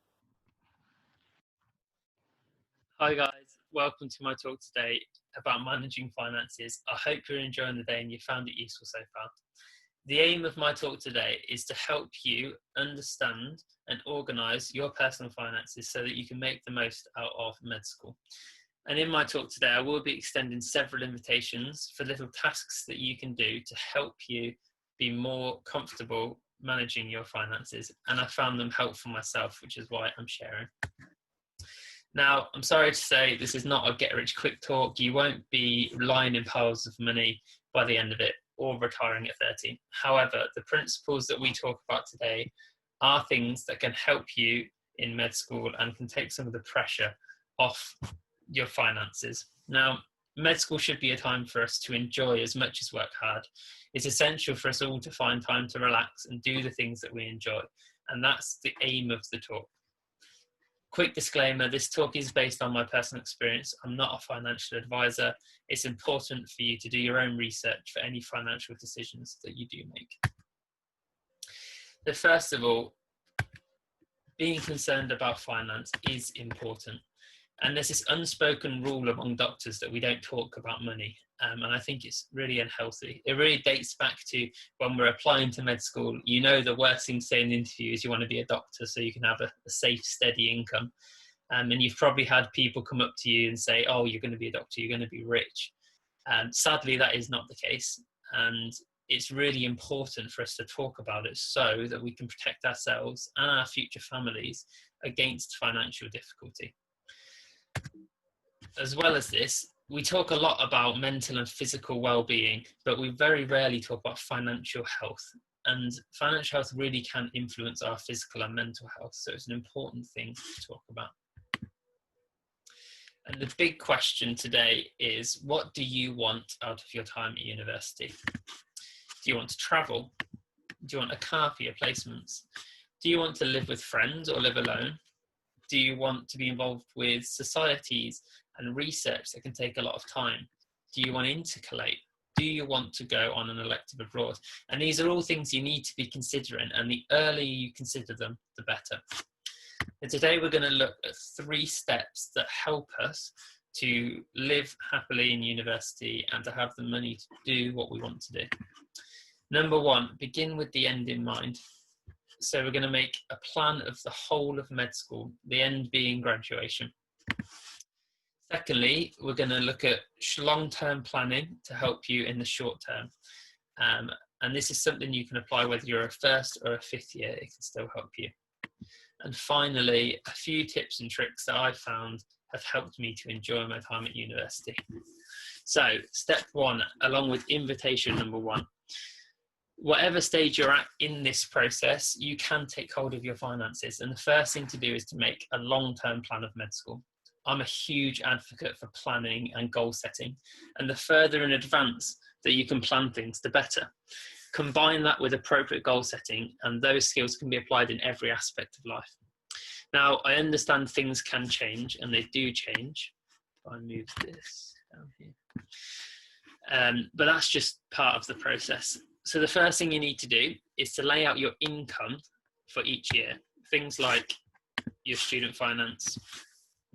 Hi guys, welcome to my talk today about managing finances. I hope you're enjoying the day and you found it useful so far. The aim of my talk today is to help you understand and organise your personal finances so that you can make the most out of med school. And in my talk today, I will be extending several invitations for little tasks that you can do to help you be more comfortable managing your finances. And I found them helpful myself, which is why I'm sharing. Now, I'm sorry to say this is not a get-rich-quick talk. You won't be lying in piles of money by the end of it or retiring at 30. However, the principles that we talk about today are things that can help you in med school and can take some of the pressure off your finances. Now, med school should be a time for us to enjoy as much as work hard. It's essential for us all to find time to relax and do the things that we enjoy. And that's the aim of the talk. Quick disclaimer, this talk is based on my personal experience. I'm not a financial advisor. It's important for you to do your own research for any financial decisions that you do make. So first of all, being concerned about finance is important. And there's this unspoken rule among doctors that we don't talk about money. And I think it's really unhealthy. It really dates back to when we're applying to med school. You know, the worst thing to say in an interview is you want to be a doctor so you can have a safe, steady income. And you've probably had people come up to you and say, oh, you're going to be a doctor, you're going to be rich. Sadly, that is not the case. And it's really important for us to talk about it so that we can protect ourselves and our future families against financial difficulty. As well as this, we talk a lot about mental and physical well-being, but we very rarely talk about financial health. And financial health really can influence our physical and mental health, so it's an important thing to talk about. And the big question today is, what do you want out of your time at university? Do you want to travel? Do you want a car for your placements? Do you want to live with friends or live alone? Do you want to be involved with societies and research that can take a lot of time? Do you want to intercalate? Do you want to go on an elective abroad? And these are all things you need to be considering, and the earlier you consider them, the better. And today we're going to look at 3 steps that help us to live happily in university and to have the money to do what we want to do. Number 1, begin with the end in mind. So we're going to make a plan of the whole of med school, the end being graduation. Secondly, we're going to look at long-term planning to help you in the short term. And this is something you can apply whether you're a first or a 5th year, it can still help you. And finally, a few tips and tricks that I've found have helped me to enjoy my time at university. So step 1, along with invitation number 1. Whatever stage you're at in this process, you can take hold of your finances. And the first thing to do is to make a long-term plan of med school. I'm a huge advocate for planning and goal setting. And the further in advance that you can plan things, the better. Combine that with appropriate goal setting, and those skills can be applied in every aspect of life. Now, I understand things can change, and they do change. If I move this down here. But that's just part of the process. So the first thing you need to do is to lay out your income for each year. Things like your student finance,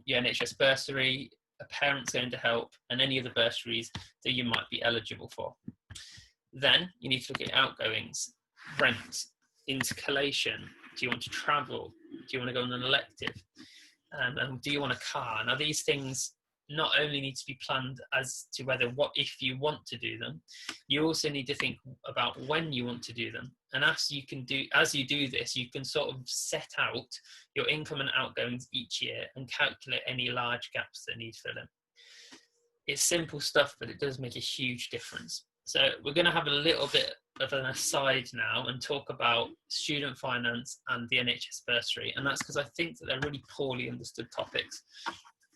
your NHS bursary, a parent's going to help, and any other bursaries that you might be eligible for. Then you need to look at outgoings, rent, intercalation. Do you want to travel? Do you want to go on an elective? And do you want a car? Now these things not only need to be planned as to if you want to do them, you also need to think about when you want to do them. And as you do this, you can sort of set out your income and outgoings each year and calculate any large gaps that need filling. It's simple stuff, but it does make a huge difference. So we're going to have a little bit of an aside now and talk about student finance and the NHS bursary. And that's because I think that they're really poorly understood topics.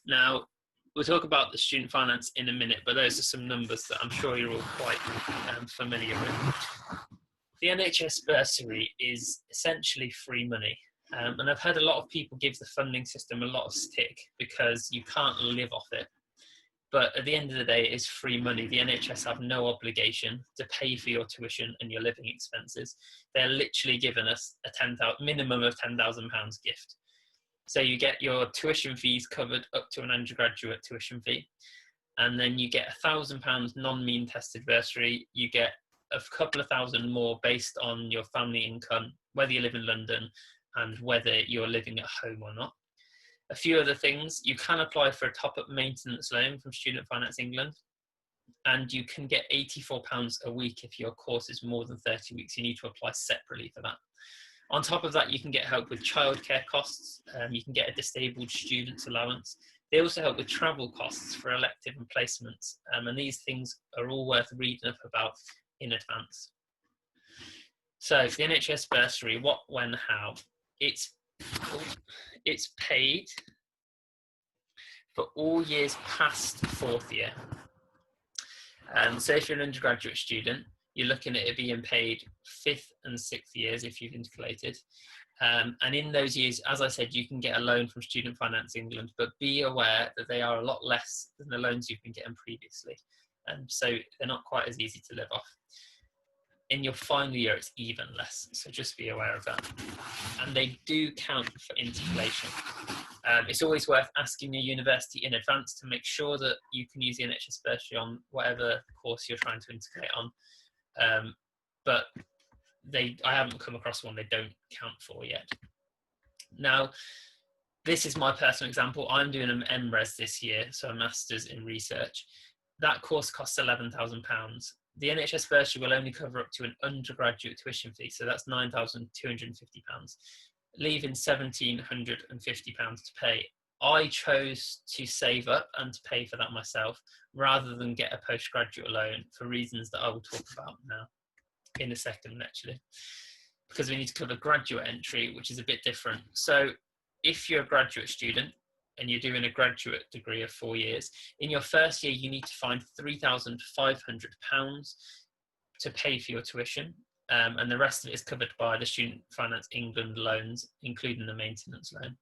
Now, we'll talk about the student finance in a minute, but those are some numbers that I'm sure you're all quite familiar with. The NHS bursary is essentially free money. And I've heard a lot of people give the funding system a lot of stick because you can't live off it. But at the end of the day, it is free money. The NHS have no obligation to pay for your tuition and your living expenses. They're literally giving us a minimum of £10,000 gift. So you get your tuition fees covered up to an undergraduate tuition fee. And then you get £1,000 non-mean tested bursary. You get a couple of thousand more based on your family income, whether you live in London and whether you're living at home or not. A few other things, you can apply for a top-up maintenance loan from Student Finance England, and you can get £84 a week if your course is more than 30 weeks. You need to apply separately for that. On top of that, you can get help with childcare costs. You can get a disabled student's allowance. They also help with travel costs for elective and placements. And these things are all worth reading up about in advance. So the NHS bursary, what, when, how? It's paid for all years past 4th year. So if you're an undergraduate student, you're looking at it being paid 5th and 6th years if you've intercalated. And in those years, as I said, you can get a loan from Student Finance England, but be aware that they are a lot less than the loans you've been getting previously. So they're not quite as easy to live off. In your final year, it's even less, so just be aware of that. And they do count for intercalation. It's always worth asking your university in advance to make sure that you can use the NHS bursary on whatever course you're trying to intercalate on. But I haven't come across one they don't count for yet. Now, this is my personal example. I'm doing an MRes this year, so a Master's in Research. That course costs £11,000. The NHS bursary will only cover up to an undergraduate tuition fee, so that's £9,250, leaving £1,750 to pay. I chose to save up and to pay for that myself, rather than get a postgraduate loan for reasons that I will talk about now in a second, actually, because we need to cover graduate entry, which is a bit different. So if you're a graduate student and you're doing a graduate degree of 4 years, in your first year you need to find £3,500 to pay for your tuition, and the rest of it is covered by the Student Finance England loans, including the maintenance loan.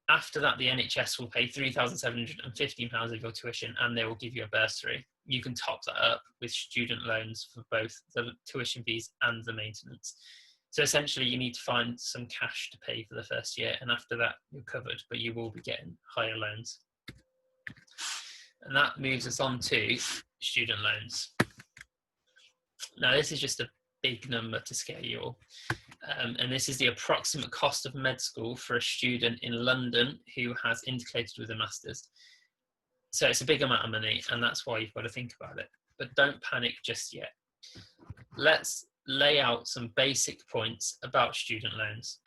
After that, the NHS will pay £3,715 of your tuition, and they will give you a bursary. You can top that up with student loans for both the tuition fees and the maintenance. So essentially, you need to find some cash to pay for the first year, and after that, you're covered, but you will be getting higher loans. And that moves us on to student loans. Now, this is just a big number to scare you all. And this is the approximate cost of med school for a student in London who has integrated with a master's. So it's a big amount of money, and that's why you've got to think about it. But don't panic just yet. Let's lay out some basic points about student loans.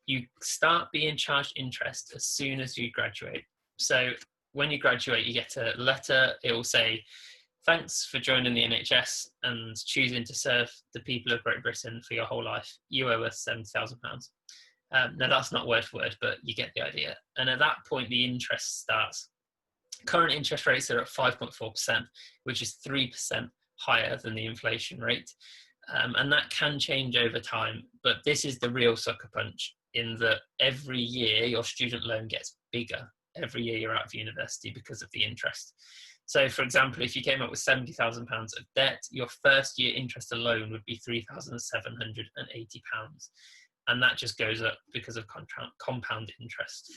You start being charged interest as soon as you graduate. So when you graduate, you get a letter. It will say, "Thanks for joining the NHS and choosing to serve the people of Great Britain for your whole life. You owe us £70,000. Now, that's not word for word, but you get the idea. And at that point, the interest starts. Current interest rates are at 5.4%, which is 3% higher than the inflation rate. And that can change over time, but this is the real sucker punch, in that every year your student loan gets bigger every year you're out of university because of the interest. So, for example, if you came up with £70,000 of debt, your first year interest alone would be £3,780. And that just goes up because of compound interest.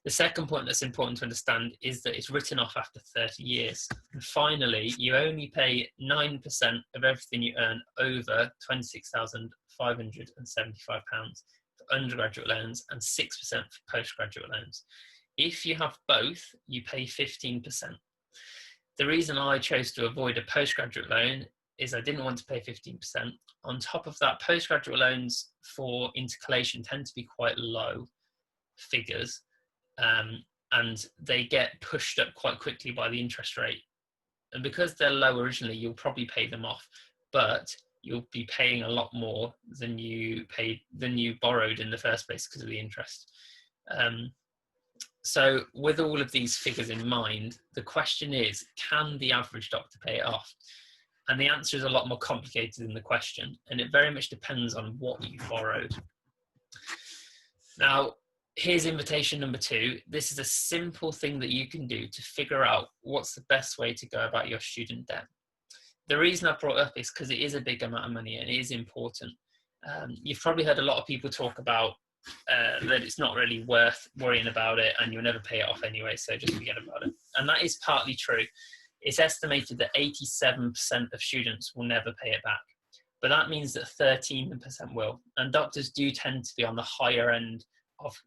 The second point that's important to understand is that it's written off after 30 years. And finally, you only pay 9% of everything you earn over £26,575 for undergraduate loans and 6% for postgraduate loans. If you have both, you pay 15%. The reason I chose to avoid a postgraduate loan is I didn't want to pay 15%. On top of that, postgraduate loans for intercalation tend to be quite low figures, and they get pushed up quite quickly by the interest rate. And because they're low originally, you'll probably pay them off, but you'll be paying a lot more than you borrowed in the first place because of the interest. So with all of these figures in mind, the question is, can the average doctor pay it off? And the answer is a lot more complicated than the question, and it very much depends on what you borrowed. Now, here's invitation number 2. This is a simple thing that you can do to figure out what's the best way to go about your student debt. The reason I brought it up is because it is a big amount of money and it is important. You've probably heard a lot of people talk about that it's not really worth worrying about it and you'll never pay it off anyway, so just forget about it. And that is partly true. It's estimated that 87% of students will never pay it back, but that means that 13% will. And doctors do tend to be on the higher end of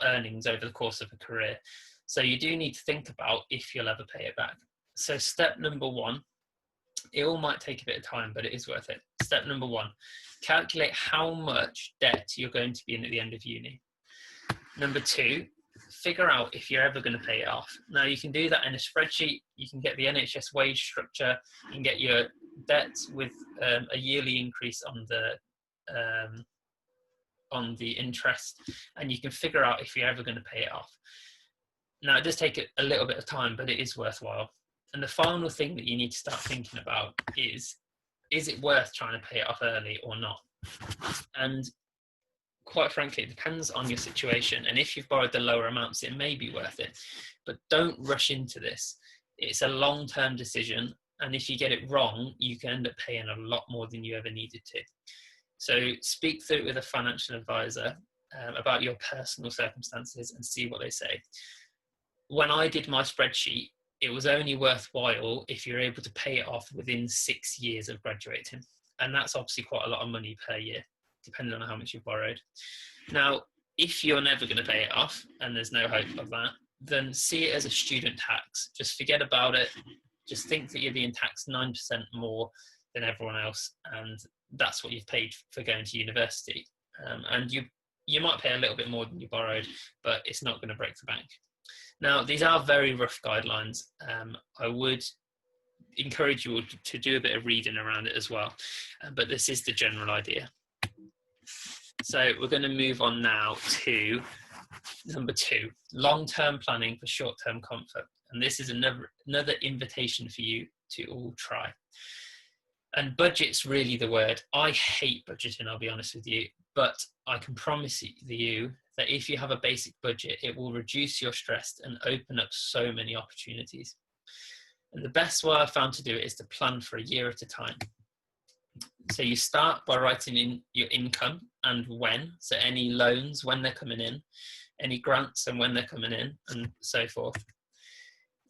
earnings over the course of a career. So you do need to think about if you'll ever pay it back. So step number 1, it all might take a bit of time, but it is worth it. Step number 1, calculate how much debt you're going to be in at the end of uni. Number 2, figure out if you're ever going to pay it off. Now, you can do that in a spreadsheet. You can get the NHS wage structure. You can get your debt with a yearly increase on the interest, and you can figure out if you're ever going to pay it off. Now, it does take a little bit of time, but it is worthwhile. And the final thing that you need to start thinking about is it worth trying to pay it off early or not? And quite frankly, it depends on your situation. And if you've borrowed the lower amounts, it may be worth it. But don't rush into this. It's a long-term decision. And if you get it wrong, you can end up paying a lot more than you ever needed to. So speak through it with a financial advisor about your personal circumstances and see what they say. When I did my spreadsheet, it was only worthwhile if you're able to pay it off within 6 years of graduating. And that's obviously quite a lot of money per year, depending on how much you've borrowed. Now, if you're never going to pay it off, and there's no hope of that, then see it as a student tax. Just forget about it. Just think that you're being taxed 9% more than everyone else, and that's what you've paid for going to university. And you might pay a little bit more than you borrowed, but it's not going to break the bank. Now, these are very rough guidelines. I would encourage you to do a bit of reading around it as well, but this is the general idea. So we're going to move on now to Number 2, long-term planning for short-term comfort. And this is another invitation for you to all try. And budget's really the word. I hate budgeting, I'll be honest with you, but I can promise you that if you have a basic budget, it will reduce your stress and open up so many opportunities. And the best way I found to do it is to plan for a year at a time. So you start by writing in your income and when, so any loans, when they're coming in, any grants and when they're coming in, and so forth.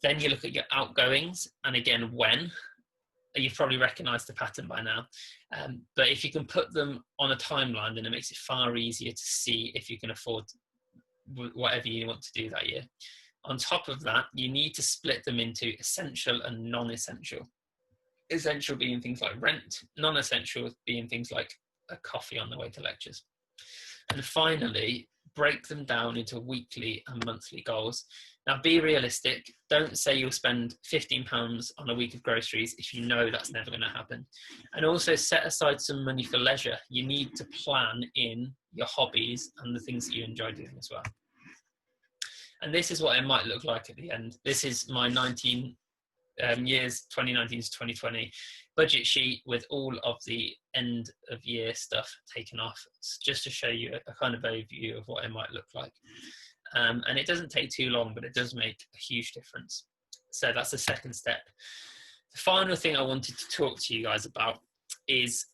Then you look at your outgoings, and again, when. You've probably recognised the pattern by now. But if you can put them on a timeline, then it makes it far easier to see if you can afford whatever you want to do that year. On top of that, you need to split them into essential and non-essential. Essential being things like rent, non-essential being things like a coffee on the way to lectures. And finally, break them down into weekly and monthly goals. Now, be realistic. Don't say you'll spend £15 on a week of groceries if you know that's never going to happen. And also set aside some money for leisure. You need to plan in your hobbies and the things that you enjoy doing as well. And this is what it might look like at the end. This is my 19 years, 2019 to 2020 budget sheet with all of the end of year stuff taken off, just to show you a kind of overview of what it might look like. And it doesn't take too long, but it does make a huge difference. So that's the second step. The final thing I wanted to talk to you guys about is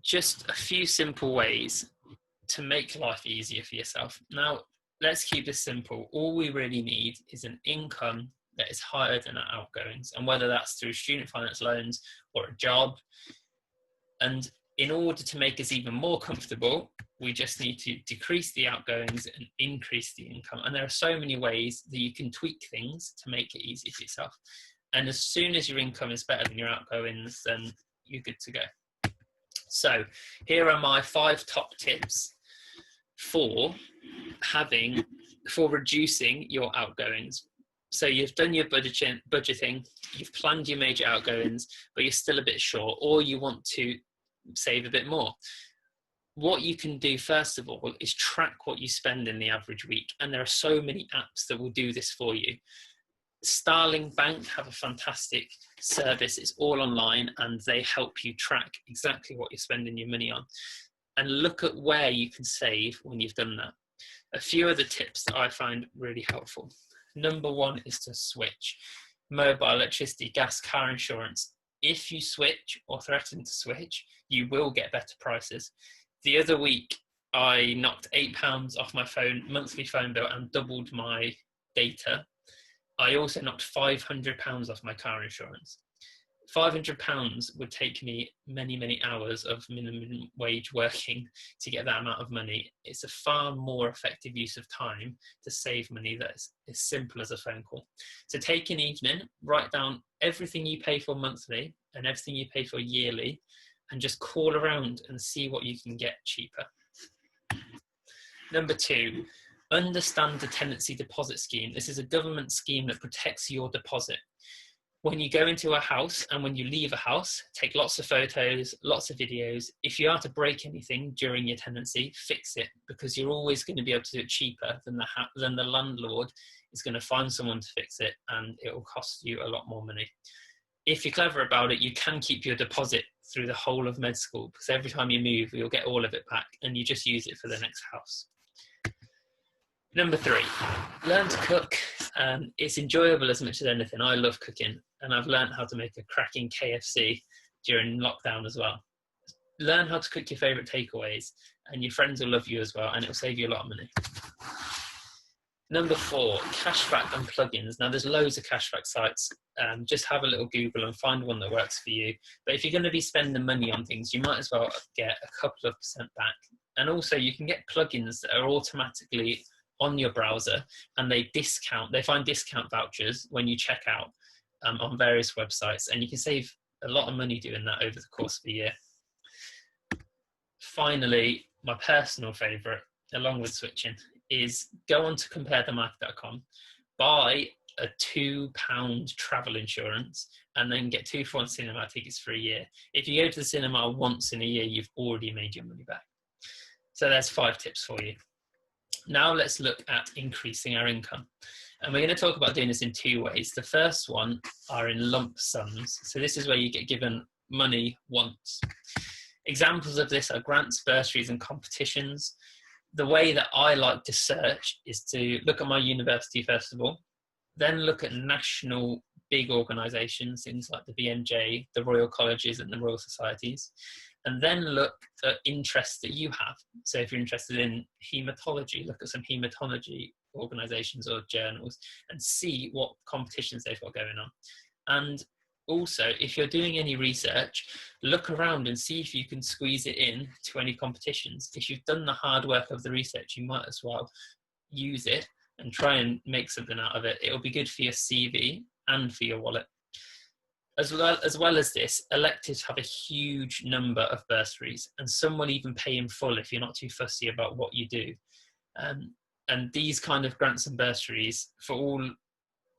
just a few simple ways to make life easier for yourself. Now, let's keep this simple. All we really need is an income that is higher than our outgoings, and whether that's through student finance loans or a job. And in order to make us even more comfortable, we just need to decrease the outgoings and increase the income. And there are so many ways that you can tweak things to make it easy for yourself. And as soon as your income is better than your outgoings, then you're good to go. So here are my 5 top tips for reducing your outgoings. So you've done your budgeting, you've planned your major outgoings, but you're still a bit short, or you want to save a bit more. What you can do first of all is track what you spend in the average week, and there are so many apps that will do this for you. Starling Bank have a fantastic service. It's all online, and they help you track exactly what you're spending your money on, and look at where you can save when you've done that. A few other tips that I find really helpful. Number 1 is to switch. Mobile, electricity, gas, car insurance. If you switch or threaten to switch, you will get better prices. The other week, I knocked £8 off my monthly phone bill and doubled my data. I also knocked £500 off my car insurance. £500 would take me many, many hours of minimum wage working to get that amount of money. It's a far more effective use of time to save money that is as simple as a phone call. So take an evening, write down everything you pay for monthly and everything you pay for yearly, and just call around and see what you can get cheaper. Number 2, understand the tenancy deposit scheme. This is a government scheme that protects your deposit. When you go into a house and when you leave a house, take lots of photos, lots of videos. If you are to break anything during your tenancy, fix it, because you're always going to be able to do it cheaper than the landlord is going to find someone to fix it, and it will cost you a lot more money. If you're clever about it, you can keep your deposit through the whole of med school, because every time you move, you'll get all of it back and you just use it for the next house. Number 3, learn to cook. It's enjoyable as much as anything. I love cooking, and I've learned how to make a cracking KFC during lockdown as well. Learn how to cook your favourite takeaways, and your friends will love you as well, and it will save you a lot of money. Number 4, cashback and plugins. Now, there's loads of cashback sites. Just have a little Google and find one that works for you. But if you're going to be spending money on things, you might as well get a couple of % back. And also, you can get plugins that are automatically on your browser, and they find discount vouchers when you check out on various websites, and you can save a lot of money doing that over the course of a year. Finally, my personal favourite, along with switching, is go on to comparethemarket.com, buy a £2 travel insurance, and then get 2 for 1 cinema tickets for a year. If you go to the cinema once in a year, you've already made your money back. So there's 5 tips for you. Now let's look at increasing our income. And we're going to talk about doing this in two ways. The first one are in lump sums. So this is where you get given money once. Examples of this are grants, bursaries, and competitions. The way that I like to search is to look at my university first of all, then look at national big organisations, things like the BMJ, the Royal Colleges and the Royal Societies, and then look at interests that you have. So if you're interested in haematology, look at some haematology organisations or journals and see what competitions they've got going on. And also, if you're doing any research, look around and see if you can squeeze it in to any competitions. If you've done the hard work of the research, you might as well use it and try and make something out of it. It'll be good for your CV and for your wallet. As well as this, electives have a huge number of bursaries, and some will even pay in full if you're not too fussy about what you do. And these kind of grants and bursaries for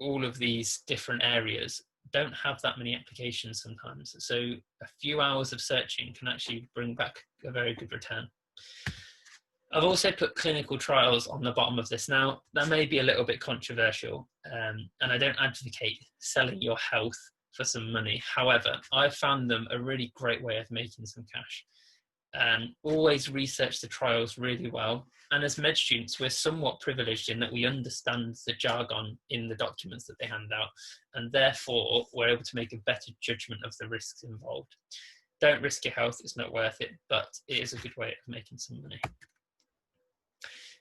all of these different areas don't have that many applications sometimes. So a few hours of searching can actually bring back a very good return. I've also put clinical trials on the bottom of this. Now, that may be a little bit controversial, and I don't advocate selling your health for some money. However, I've found them a really great way of making some cash. Always research the trials really well. And as med students, we're somewhat privileged in that we understand the jargon in the documents that they hand out, and therefore we're able to make a better judgment of the risks involved. Don't risk your health, it's not worth it, but it is a good way of making some money.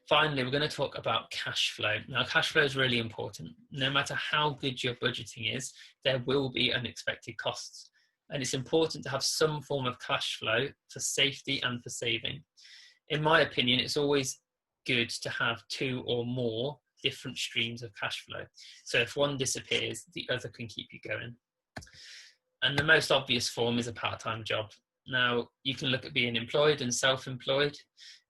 Finally, we're going to talk about cash flow. Now, cash flow is really important. No matter how good your budgeting is, there will be unexpected costs. And it's important to have some form of cash flow for safety and for saving. In my opinion, it's always good to have two or more different streams of cash flow. So if one disappears, the other can keep you going. And the most obvious form is a part-time job. Now, you can look at being employed and self-employed.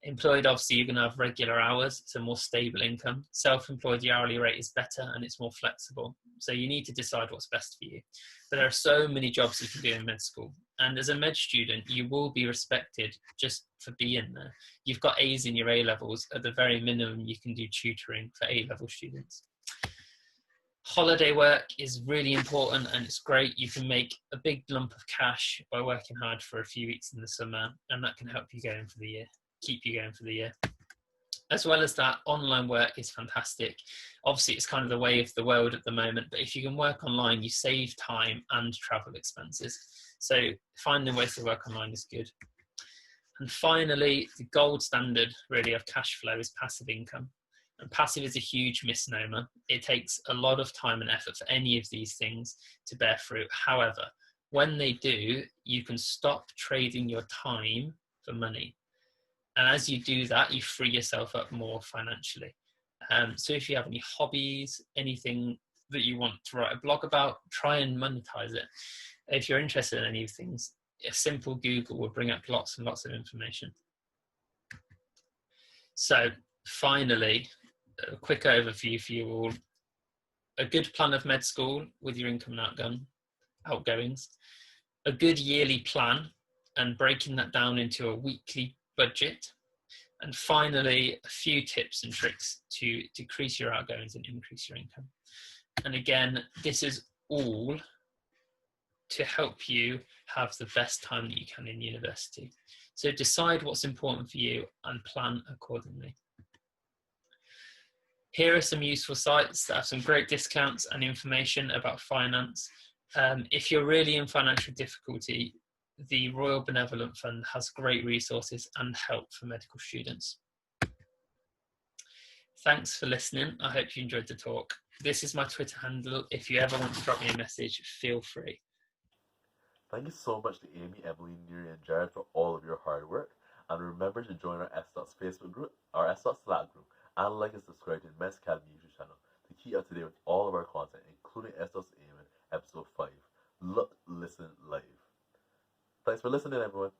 Employed, obviously, you're going to have regular hours. It's a more stable income. Self-employed, the hourly rate is better and it's more flexible. So you need to decide what's best for you. But there are so many jobs you can do in med school. And as a med student, you will be respected just for being there. You've got A's in your A-levels. At the very minimum, you can do tutoring for A-level students. Holiday work is really important and it's great. You can make a big lump of cash by working hard for a few weeks in the summer, and that can help you going for the year, keep you going for the year. As well as that, online work is fantastic. Obviously, it's kind of the way of the world at the moment, but if you can work online, you save time and travel expenses. So finding ways to work online is good. And finally, the gold standard really of cash flow is passive income. And passive is a huge misnomer. It takes a lot of time and effort for any of these things to bear fruit. However, when they do, you can stop trading your time for money. And as you do that, you free yourself up more financially. So if you have any hobbies, anything that you want to write a blog about, try and monetize it. If you're interested in any of things, a simple Google will bring up lots and lots of information. So finally, a quick overview for you all. A good plan of med school with your income and outgoings. A good yearly plan and breaking that down into a weekly budget. And finally, a few tips and tricks to decrease your outgoings and increase your income. And again, this is all to help you have the best time that you can in university. So decide what's important for you and plan accordingly. Here are some useful sites that have some great discounts and information about finance. If you're really in financial difficulty, the Royal Benevolent Fund has great resources and help for medical students. Thanks for listening. I hope you enjoyed the talk. This is my Twitter handle. If you ever want to drop me a message, feel free. Thank you so much to Amy, Emily, Neri, and Jared for all of your hard work. And remember to join our S.Dots Facebook group, our S.Dots Slack group, and like and subscribe to the Men's Academy YouTube channel to keep up to date with all of our content, including S.Dots Eamon episode 5. Look, listen, live. Thanks for listening, everyone.